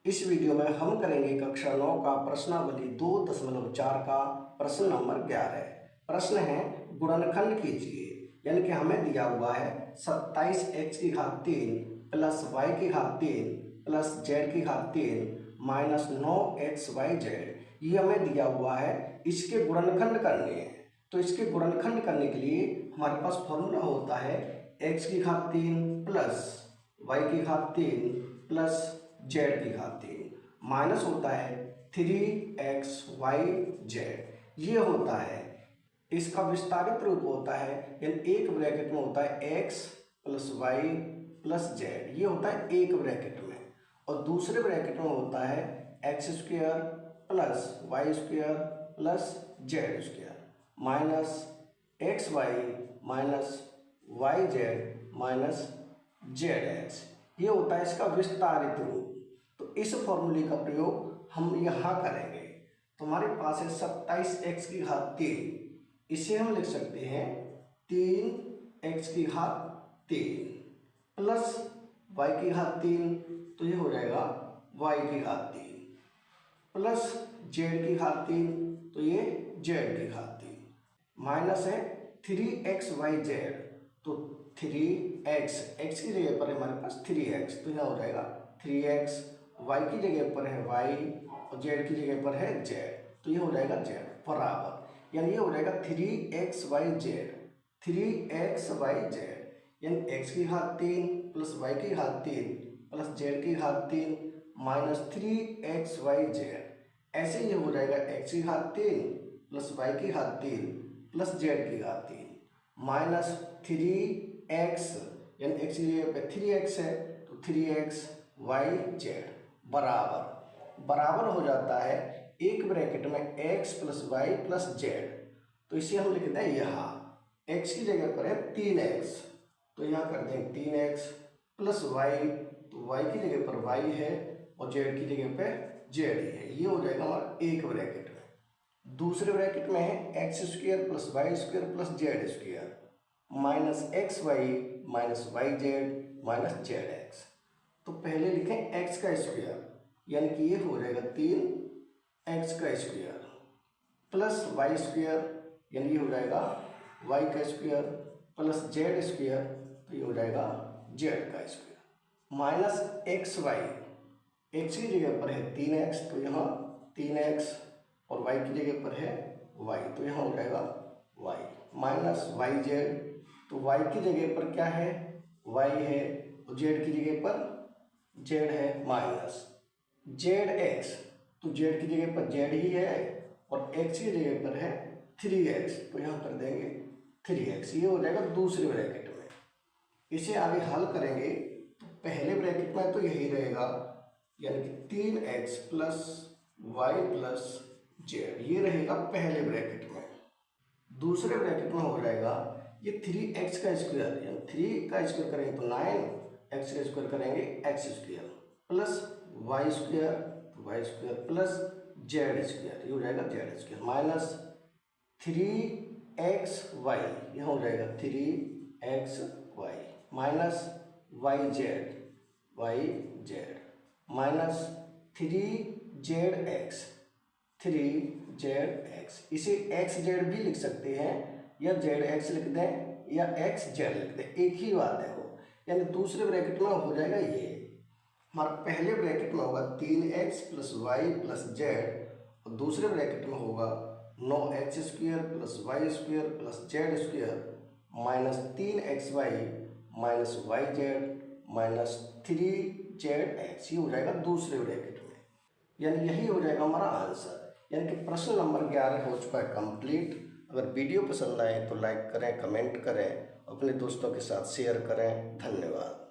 इस वीडियो में हम करेंगे कक्षा 9 का प्रश्नावली 2.4 का प्रश्न नंबर 11। प्रश्न है गुणनखंड कीजिए, यानी कि हमें दिया हुआ है 27x की घात 3 प्लस y की घात 3 प्लस z की घात 3 माइनस 9xyz। ये हमें दिया हुआ है, इसके गुणनखंड करने हैं। तो इसके गुणनखंड करने के लिए हमारे पास फॉर्मूला होता है x की घात 3 प्लस y की घात 3 प्लस z की घात 3 माइनस होता है 3xyz। ये होता है, इसका विस्तारित रूप होता है, यानी एक ब्रैकेट में होता है x plus Y plus Z. ये होता है एक ब्रैकेट में, और दूसरे ब्रैकेट में होता है X square plus Y square plus Z square minus X Y minus Y Z minus Z X. ये होता है इसका विस्तारित रूप। तो इस फॉर्मूले का प्रयोग हम यहाँ करेंगे। तो हमारे पास है 27x की घात 3, इसे हम लिख सकते हैं 3x की घात 3 प्लस y की घात 3, तो ये हो जाएगा y की घात 3 प्लस z की घात 3, तो ये z की घात 3 माइनस है 3xyz। तो 3x, x की जगह पर है हमारे पास 3x, तो यहाँ हो जाएगा 3x, y की जगह पर है y और z की जगह पर है z, तो ये हो जाएगा z बराबर, यानी ये हो जाएगा 3xyz, 3xyz, यानी x की घात 3 प्लस y की घात 3 प्लस z की घात 3 माइनस 3xyz। ऐसे ये हो जाएगा x की घात 3 प्लस y की घात 3 प्लस z की घात 3 माइनस 3x, यानी x की जगह पे 3x है, तो 3xyz बराबर हो जाता है एक ब्रैकेट में x plus Y plus Z. तो इसे हम लिखते हैं यहाँ x की जगह पर है 3x, तो यहाँ कर देंगे 3x प्लस वाई, तो y की जगह पर y है और z की जगह पे z ही है। ये हो जाएगा हमारा एक ब्रैकेट में। दूसरे ब्रैकेट में है X square plus Y square plus Z square minus X Y minus Y Z minus Z X. तो पहले लिखें x का स्क्वायर, यानी कि ये हो जाएगा 3x का स्क्वायर प्लस वाई स्क्वायर, यानी ये हो जाएगा y का स्क्वायर प्लस जेड स्क्वायर, तो ये हो जाएगा z का square minus X Y, X की जगह पर है 3x, तो यहाँ 3x और y की जगह पर है y, तो यहाँ हो जाएगा y माइनस वाई जेड, तो y की जगह पर क्या है y है और z की जगह पर z है माइनस जेड एक्स, तो z की जगह पर z ही है और x की जगह पर है 3x, तो यहाँ कर देंगे 3x। ये हो जाएगा दूसरे ब्रैकेट में। इसे आगे हल करेंगे तो पहले ब्रैकेट में तो यही रहेगा, यानी कि 3x plus Y plus Z, ये रहेगा पहले ब्रैकेट में। दूसरे ब्रैकेट में हो जाएगा ये 3x का स्क्वायर, यानी 3 का स्क्वायर करेंगे तो 9x का स्क्वायर करेंगे x square plus Y square, तो Y square plus Z square, ये हो जाएगा जेड स्क्वायर माइनस 3xy, यह हो जाएगा 3xy minus Y Z minus 3zx, इसे xz भी लिख सकते हैं या zx लिख दें या xz लिख दें, एक ही बात है वो। यानी दूसरे ब्रैकेट में हो जाएगा ये, हमारा पहले ब्रैकेट में होगा 3x plus Y plus Z और दूसरे ब्रैकेट में होगा 9x square plus Y square plus Z square minus 3xy minus Y Z minus 3zx। ये हो जाएगा दूसरे ब्रैकेट में, यानी यही हो जाएगा हमारा आंसर। यानी कि प्रश्न नंबर 11 हो चुका है कंप्लीट। अगर वीडियो पसंद आए तो लाइक करें, कमेंट करें, अपने दोस्तों के साथ शेयर करें। धन्यवाद।